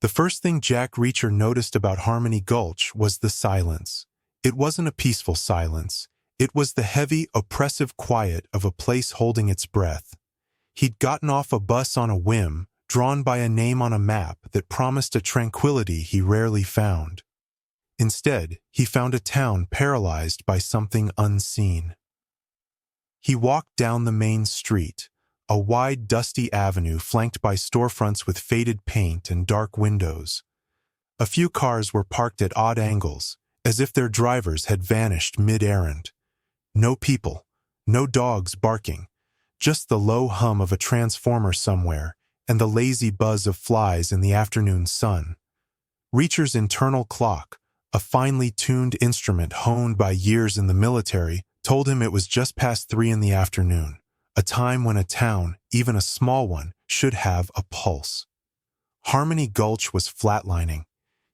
The first thing Jack Reacher noticed about Harmony Gulch was the silence. It wasn't a peaceful silence. It was the heavy, oppressive quiet of a place holding its breath. He'd gotten off a bus on a whim, drawn by a name on a map that promised a tranquility he rarely found. Instead, he found a town paralyzed by something unseen. He walked down the main street, a wide, dusty avenue flanked by storefronts with faded paint and dark windows. A few cars were parked at odd angles, as if their drivers had vanished mid-errand. No people, no dogs barking, just the low hum of a transformer somewhere and the lazy buzz of flies in the afternoon sun. Reacher's internal clock, a finely tuned instrument honed by years in the military, told him it was just past 3 in the afternoon, a time when a town, even a small one, should have a pulse. Harmony Gulch was flatlining.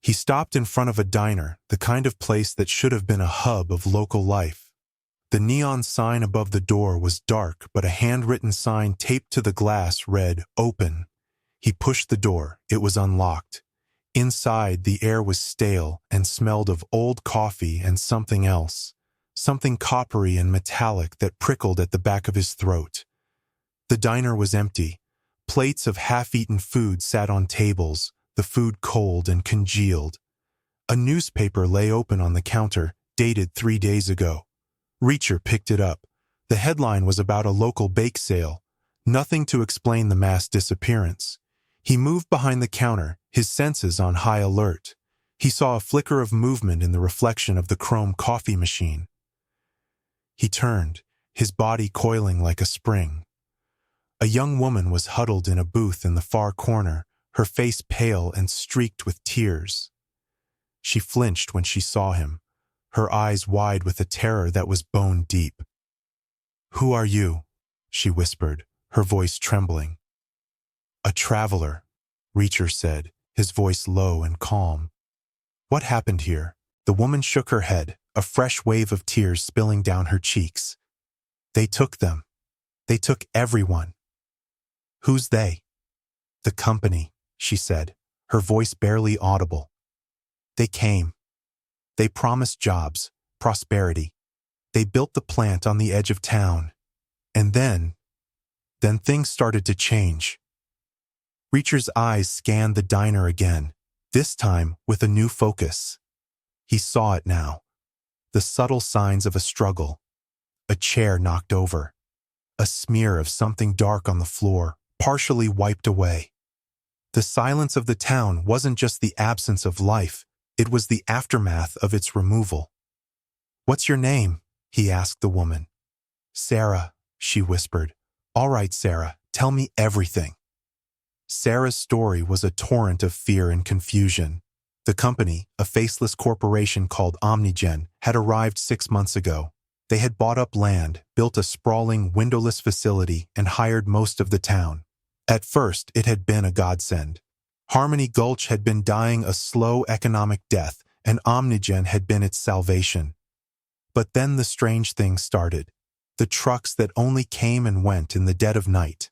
He stopped in front of a diner, the kind of place that should have been a hub of local life. The neon sign above the door was dark, but a handwritten sign taped to the glass read, "Open." He pushed the door. It was unlocked. Inside, the air was stale and smelled of old coffee and something else, something coppery and metallic that prickled at the back of his throat. The diner was empty. Plates of half-eaten food sat on tables, the food cold and congealed. A newspaper lay open on the counter, dated 3 days ago. Reacher picked it up. The headline was about a local bake sale, nothing to explain the mass disappearance. He moved behind the counter, his senses on high alert. He saw a flicker of movement in the reflection of the chrome coffee machine. He turned, his body coiling like a spring. A young woman was huddled in a booth in the far corner, her face pale and streaked with tears. She flinched when she saw him, her eyes wide with a terror that was bone deep. "Who are you?" she whispered, her voice trembling. "A traveler," Reacher said, his voice low and calm. "What happened here?" The woman shook her head, a fresh wave of tears spilling down her cheeks. "They took them. They took everyone." "Who's they?" "The company," she said, her voice barely audible. "They came. They promised jobs, prosperity. They built the plant on the edge of town. And then things started to change." Reacher's eyes scanned the diner again, this time with a new focus. He saw it now. The subtle signs of a struggle. A chair knocked over. A smear of something dark on the floor, partially wiped away. The silence of the town wasn't just the absence of life, it was the aftermath of its removal. "What's your name?" he asked the woman. "Sarah," she whispered. "All right, Sarah, tell me everything." Sarah's story was a torrent of fear and confusion. The company, a faceless corporation called Omnigen, had arrived 6 months ago. They had bought up land, built a sprawling, windowless facility, and hired most of the town. At first, it had been a godsend. Harmony Gulch had been dying a slow economic death, and Omnigen had been its salvation. But then the strange thing started. The trucks that only came and went in the dead of night.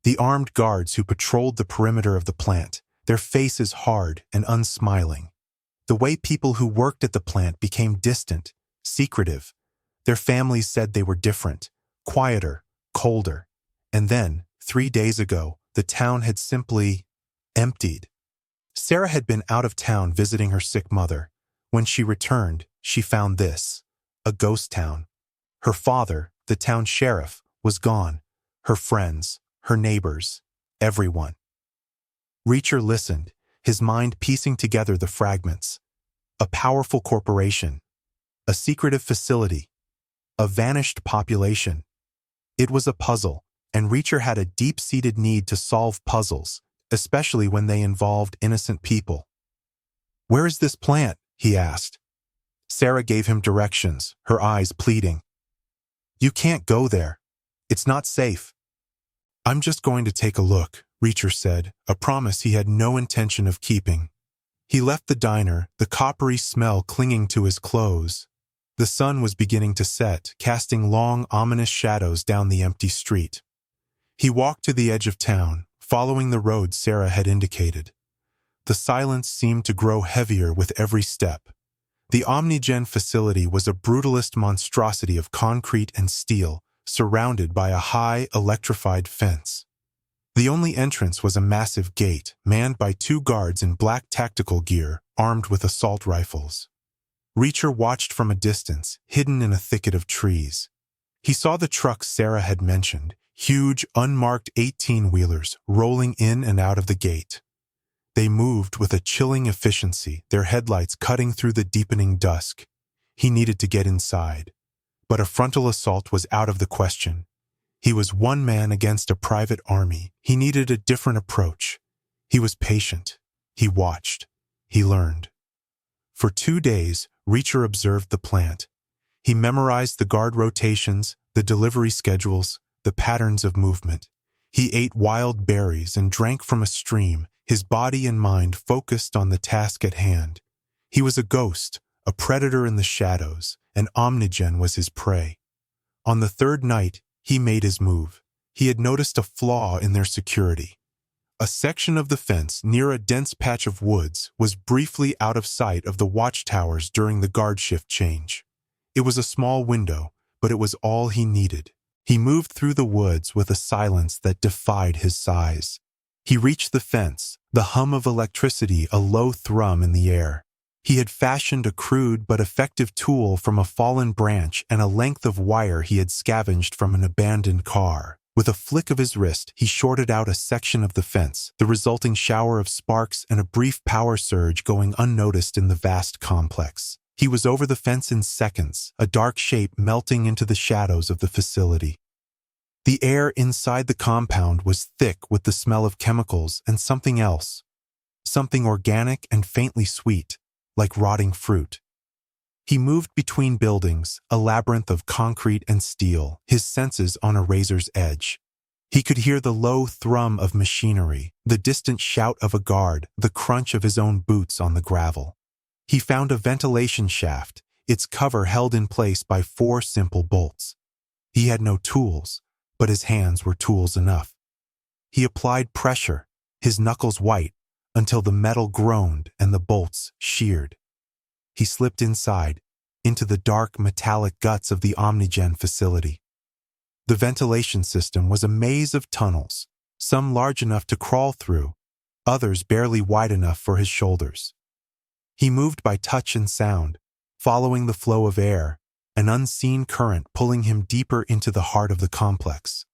The armed guards who patrolled the perimeter of the plant, their faces hard and unsmiling. The way people who worked at the plant became distant, secretive. Their families said they were different, quieter, colder. And then, 3 days ago, the town had simply emptied. Sarah had been out of town visiting her sick mother. When she returned, she found this, a ghost town. Her father, the town sheriff, was gone. Her friends, her neighbors, everyone. Reacher listened, his mind piecing together the fragments. A powerful corporation, a secretive facility, a vanished population. It was a puzzle, and Reacher had a deep-seated need to solve puzzles, especially when they involved innocent people. "Where is this plant?" he asked. Sarah gave him directions, her eyes pleading. "You can't go there. It's not safe." "I'm just going to take a look," Reacher said, a promise he had no intention of keeping. He left the diner, the coppery smell clinging to his clothes. The sun was beginning to set, casting long, ominous shadows down the empty street. He walked to the edge of town, following the road Sarah had indicated. the silence seemed to grow heavier with every step. The Omnigen facility was a brutalist monstrosity of concrete and steel, surrounded by a high, electrified fence. The only entrance was a massive gate, manned by 2 guards in black tactical gear, armed with assault rifles. Reacher watched from a distance, hidden in a thicket of trees. He saw the trucks Sarah had mentioned, huge, unmarked 18-wheelers, rolling in and out of the gate. They moved with a chilling efficiency, their headlights cutting through the deepening dusk. He needed to get inside. But a frontal assault was out of the question. He was one man against a private army. He needed a different approach. He was patient. He watched. He learned. For 2 days, Reacher observed the plant. He memorized the guard rotations, the delivery schedules, the patterns of movement. He ate wild berries and drank from a stream, his body and mind focused on the task at hand. He was a ghost, a predator in the shadows, and Omnigen was his prey. On the 3rd night, he made his move. He had noticed a flaw in their security. A section of the fence near a dense patch of woods was briefly out of sight of the watchtowers during the guard shift change. It was a small window, but it was all he needed. He moved through the woods with a silence that defied his size. He reached the fence, the hum of electricity a low thrum in the air. He had fashioned a crude but effective tool from a fallen branch and a length of wire he had scavenged from an abandoned car. With a flick of his wrist, he shorted out a section of the fence, the resulting shower of sparks and a brief power surge going unnoticed in the vast complex. He was over the fence in seconds, a dark shape melting into the shadows of the facility. The air inside the compound was thick with the smell of chemicals and something else. Something organic and faintly sweet, like rotting fruit. He moved between buildings, a labyrinth of concrete and steel, his senses on a razor's edge. He could hear the low thrum of machinery, the distant shout of a guard, the crunch of his own boots on the gravel. He found a ventilation shaft, its cover held in place by 4 simple bolts. He had no tools, but his hands were tools enough. He applied pressure, his knuckles white, until the metal groaned and the bolts sheared. He slipped inside, into the dark metallic guts of the Omnigen facility. The ventilation system was a maze of tunnels, some large enough to crawl through, others barely wide enough for his shoulders. He moved by touch and sound, following the flow of air, an unseen current pulling him deeper into the heart of the complex.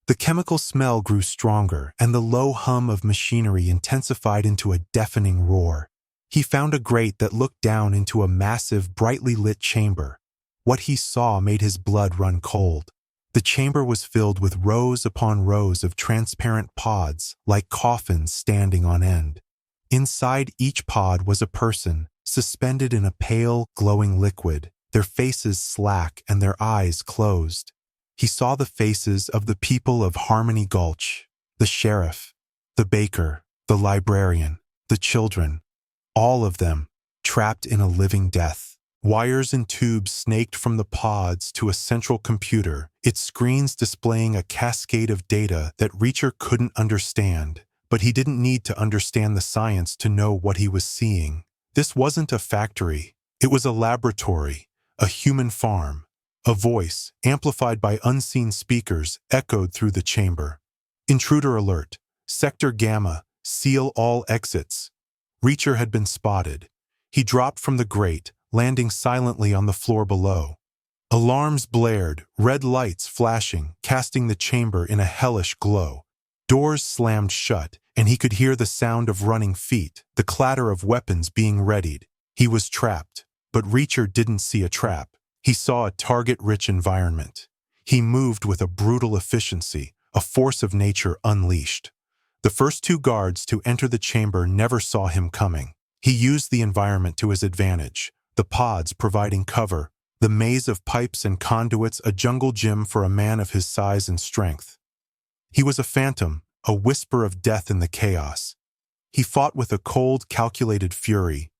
The chemical smell grew stronger, and the low hum of machinery intensified into a deafening roar. He found a grate that looked down into a massive, brightly lit chamber. What he saw made his blood run cold. The chamber was filled with rows upon rows of transparent pods, like coffins standing on end. Inside each pod was a person, suspended in a pale, glowing liquid, their faces slack and their eyes closed. He saw the faces of the people of Harmony Gulch, the sheriff, the baker, the librarian, the children, all of them trapped in a living death. Wires and tubes snaked from the pods to a central computer, its screens displaying a cascade of data that Reacher couldn't understand, but he didn't need to understand the science to know what he was seeing. This wasn't a factory. It was a laboratory, a human farm. A voice, amplified by unseen speakers, echoed through the chamber. Intruder alert. Sector Gamma. Seal all exits. Reacher had been spotted. He dropped from the grate, landing silently on the floor below. Alarms blared, red lights flashing, casting the chamber in a hellish glow. Doors slammed shut, and he could hear the sound of running feet, the clatter of weapons being readied. He was trapped, but Reacher didn't see a trap. He saw a target-rich environment. He moved with a brutal efficiency, a force of nature unleashed. The first 2 guards to enter the chamber never saw him coming. He used the environment to his advantage, the pods providing cover, the maze of pipes and conduits a jungle gym for a man of his size and strength. He was a phantom, a whisper of death in the chaos. He fought with a cold, calculated fury.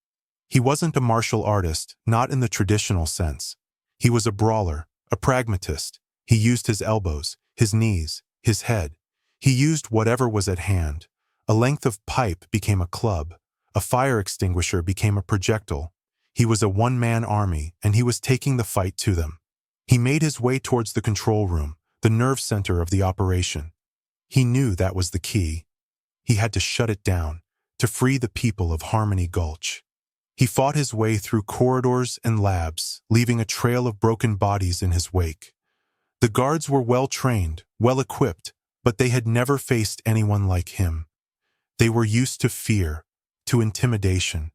He wasn't a martial artist, not in the traditional sense. He was a brawler, a pragmatist. He used his elbows, his knees, his head. He used whatever was at hand. A length of pipe became a club. A fire extinguisher became a projectile. He was a one-man army, and he was taking the fight to them. He made his way towards the control room, the nerve center of the operation. He knew that was the key. He had to shut it down, to free the people of Harmony Gulch. He fought his way through corridors and labs, leaving a trail of broken bodies in his wake. The guards were well-trained, well-equipped, but they had never faced anyone like him. They were used to fear, to intimidation.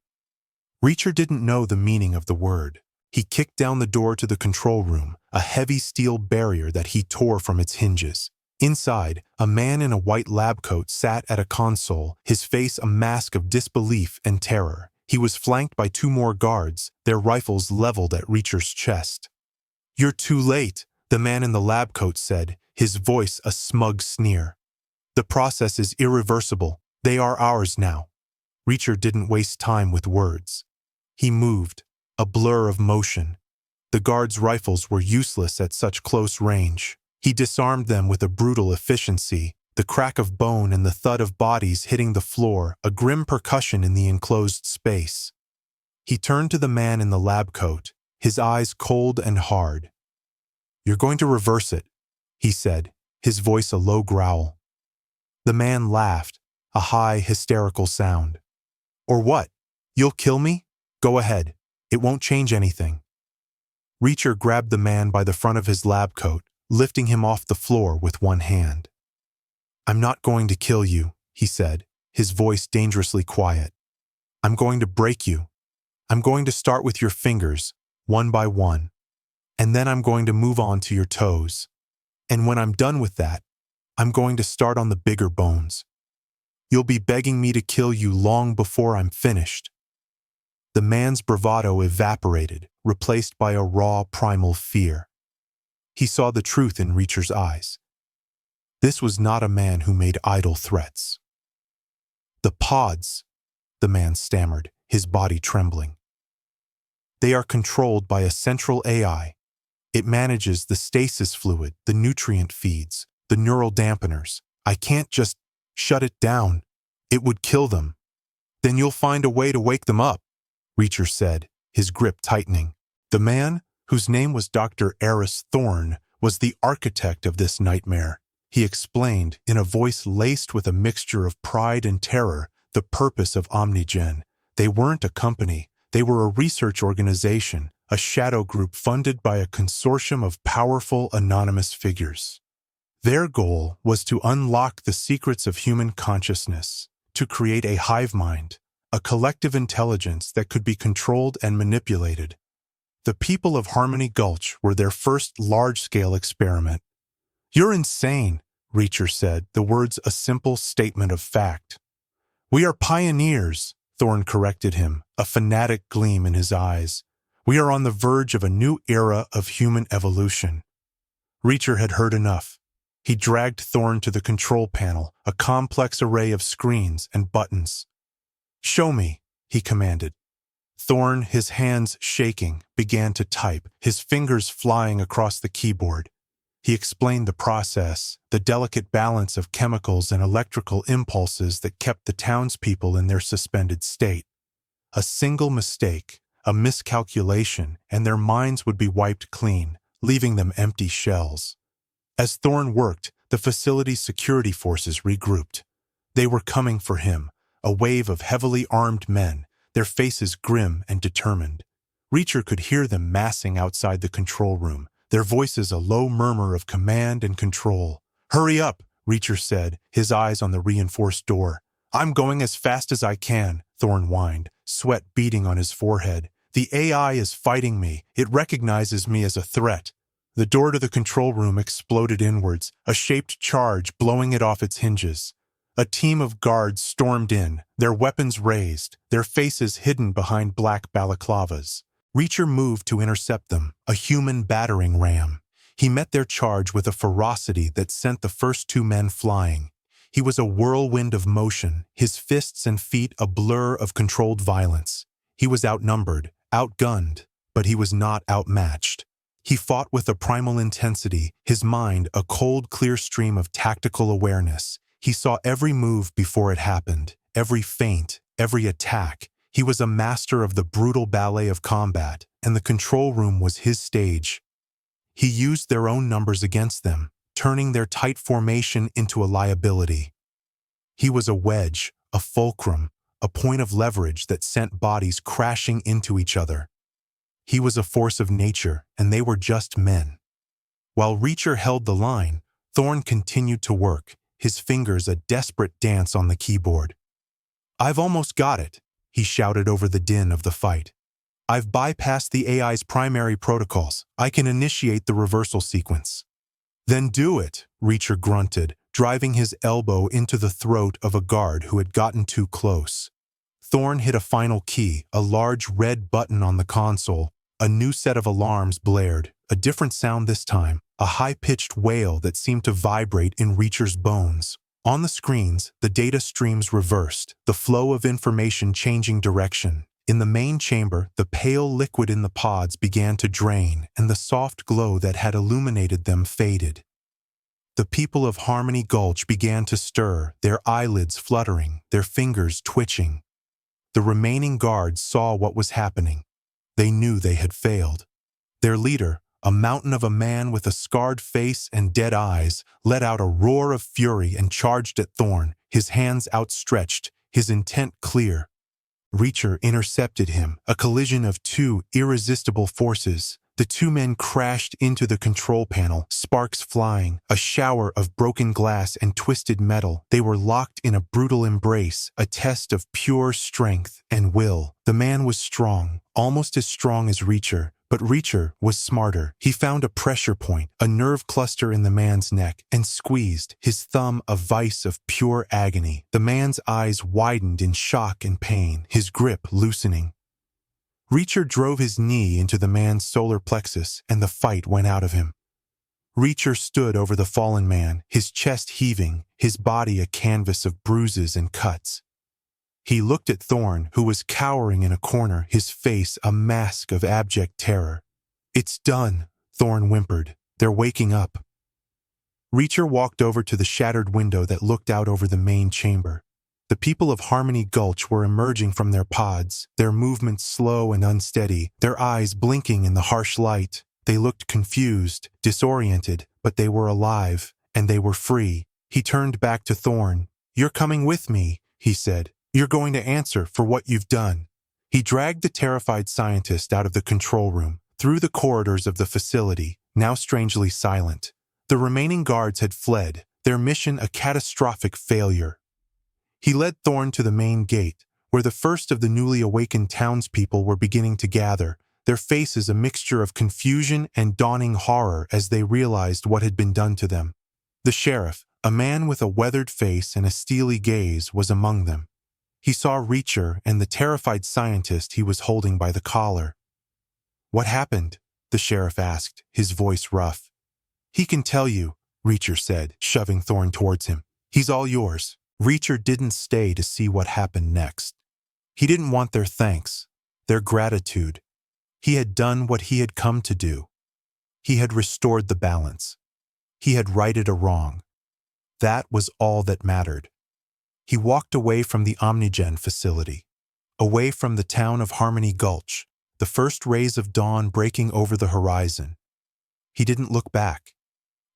Reacher didn't know the meaning of the word. He kicked down the door to the control room, a heavy steel barrier that he tore from its hinges. Inside, a man in a white lab coat sat at a console, his face a mask of disbelief and terror. He was flanked by two more guards, their rifles leveled at Reacher's chest. "You're too late," the man in the lab coat said, his voice a smug sneer. "The process is irreversible. They are ours now." Reacher didn't waste time with words. He moved, a blur of motion. The guards' rifles were useless at such close range. He disarmed them with a brutal efficiency, the crack of bone and the thud of bodies hitting the floor, a grim percussion in the enclosed space. He turned to the man in the lab coat, his eyes cold and hard. "You're going to reverse it," he said, his voice a low growl. The man laughed, a high, hysterical sound. "Or what? You'll kill me? Go ahead. It won't change anything." Reacher grabbed the man by the front of his lab coat, lifting him off the floor with one hand. "I'm not going to kill you," he said, his voice dangerously quiet. "I'm going to break you. I'm going to start with your fingers, one by one. And then I'm going to move on to your toes. And when I'm done with that, I'm going to start on the bigger bones. You'll be begging me to kill you long before I'm finished." The man's bravado evaporated, replaced by a raw, primal fear. He saw the truth in Reacher's eyes. This was not a man who made idle threats. "The pods," the man stammered, his body trembling. "They are controlled by a central AI. It manages the stasis fluid, the nutrient feeds, the neural dampeners. I can't just shut it down. It would kill them." "Then you'll find a way to wake them up," Reacher said, his grip tightening. The man, whose name was Dr. Eris Thorne, was the architect of this nightmare. He explained, in a voice laced with a mixture of pride and terror, the purpose of Omnigen. They weren't a company. They were a research organization, a shadow group funded by a consortium of powerful, anonymous figures. Their goal was to unlock the secrets of human consciousness, to create a hive mind, a collective intelligence that could be controlled and manipulated. The people of Harmony Gulch were their first large-scale experiment. "You're insane," Reacher said, the words a simple statement of fact. "We are pioneers," Thorne corrected him, a fanatic gleam in his eyes. "We are on the verge of a new era of human evolution." Reacher had heard enough. He dragged Thorne to the control panel, a complex array of screens and buttons. "Show me," he commanded. Thorne, his hands shaking, began to type, his fingers flying across the keyboard. He explained the process, the delicate balance of chemicals and electrical impulses that kept the townspeople in their suspended state. A single mistake, a miscalculation, and their minds would be wiped clean, leaving them empty shells. As Thorne worked, the facility's security forces regrouped. They were coming for him, a wave of heavily armed men, their faces grim and determined. Reacher could hear them massing outside the control room, their voices a low murmur of command and control. "Hurry up," Reacher said, his eyes on the reinforced door. "I'm going as fast as I can," Thorne whined, sweat beading on his forehead. "The AI is fighting me. It recognizes me as a threat." The door to the control room exploded inwards, a shaped charge blowing it off its hinges. A team of guards stormed in, their weapons raised, their faces hidden behind black balaclavas. Reacher moved to intercept them, a human battering ram. He met their charge with a ferocity that sent the first two men flying. He was a whirlwind of motion, his fists and feet a blur of controlled violence. He was outnumbered, outgunned, but he was not outmatched. He fought with a primal intensity, his mind a cold, clear stream of tactical awareness. He saw every move before it happened, every feint, every attack. He was a master of the brutal ballet of combat, and the control room was his stage. He used their own numbers against them, turning their tight formation into a liability. He was a wedge, a fulcrum, a point of leverage that sent bodies crashing into each other. He was a force of nature, and they were just men. While Reacher held the line, Thorne continued to work, his fingers a desperate dance on the keyboard. "I've almost got it," he shouted over the din of the fight. "I've bypassed the AI's primary protocols. I can initiate the reversal sequence." "Then do it," Reacher grunted, driving his elbow into the throat of a guard who had gotten too close. Thorne hit a final key, a large red button on the console. A new set of alarms blared, a different sound this time, a high-pitched wail that seemed to vibrate in Reacher's bones. On the screens, the data streams reversed, the flow of information changing direction. In the main chamber, the pale liquid in the pods began to drain, and the soft glow that had illuminated them faded. The people of Harmony Gulch began to stir, their eyelids fluttering, their fingers twitching. The remaining guards saw what was happening. They knew they had failed. Their leader, a mountain of a man with a scarred face and dead eyes, let out a roar of fury and charged at Thorne, his hands outstretched, his intent clear. Reacher intercepted him, a collision of two irresistible forces. The two men crashed into the control panel, sparks flying, a shower of broken glass and twisted metal. They were locked in a brutal embrace, a test of pure strength and will. The man was strong, almost as strong as Reacher, but Reacher was smarter. He found a pressure point, a nerve cluster in the man's neck, and squeezed, his thumb a vice of pure agony. The man's eyes widened in shock and pain, his grip loosening. Reacher drove his knee into the man's solar plexus, and the fight went out of him. Reacher stood over the fallen man, his chest heaving, his body a canvas of bruises and cuts. He looked at Thorne, who was cowering in a corner, his face a mask of abject terror. "It's done," Thorne whimpered. "They're waking up." Reacher walked over to the shattered window that looked out over the main chamber. The people of Harmony Gulch were emerging from their pods, their movements slow and unsteady, their eyes blinking in the harsh light. They looked confused, disoriented, but they were alive, and they were free. He turned back to Thorne. "You're coming with me," he said. "You're going to answer for what you've done." He dragged the terrified scientist out of the control room, through the corridors of the facility, now strangely silent. The remaining guards had fled, their mission a catastrophic failure. He led Thorne to the main gate, where the first of the newly awakened townspeople were beginning to gather, their faces a mixture of confusion and dawning horror as they realized what had been done to them. The sheriff, a man with a weathered face and a steely gaze, was among them. He saw Reacher and the terrified scientist he was holding by the collar. "What happened?" the sheriff asked, his voice rough. "He can tell you," Reacher said, shoving Thorne towards him. "He's all yours." Reacher didn't stay to see what happened next. He didn't want their thanks, their gratitude. He had done what he had come to do. He had restored the balance. He had righted a wrong. That was all that mattered. He walked away from the Omnigen facility, away from the town of Harmony Gulch, the first rays of dawn breaking over the horizon. He didn't look back.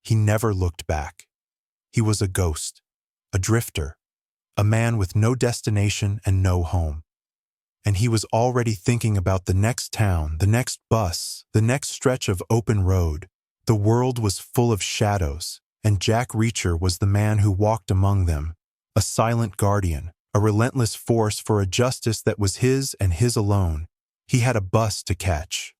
He never looked back. He was a ghost. A drifter, a man with no destination and no home. And he was already thinking about the next town, the next bus, the next stretch of open road. The world was full of shadows, and Jack Reacher was the man who walked among them, a silent guardian, a relentless force for a justice that was his and his alone. He had a bus to catch,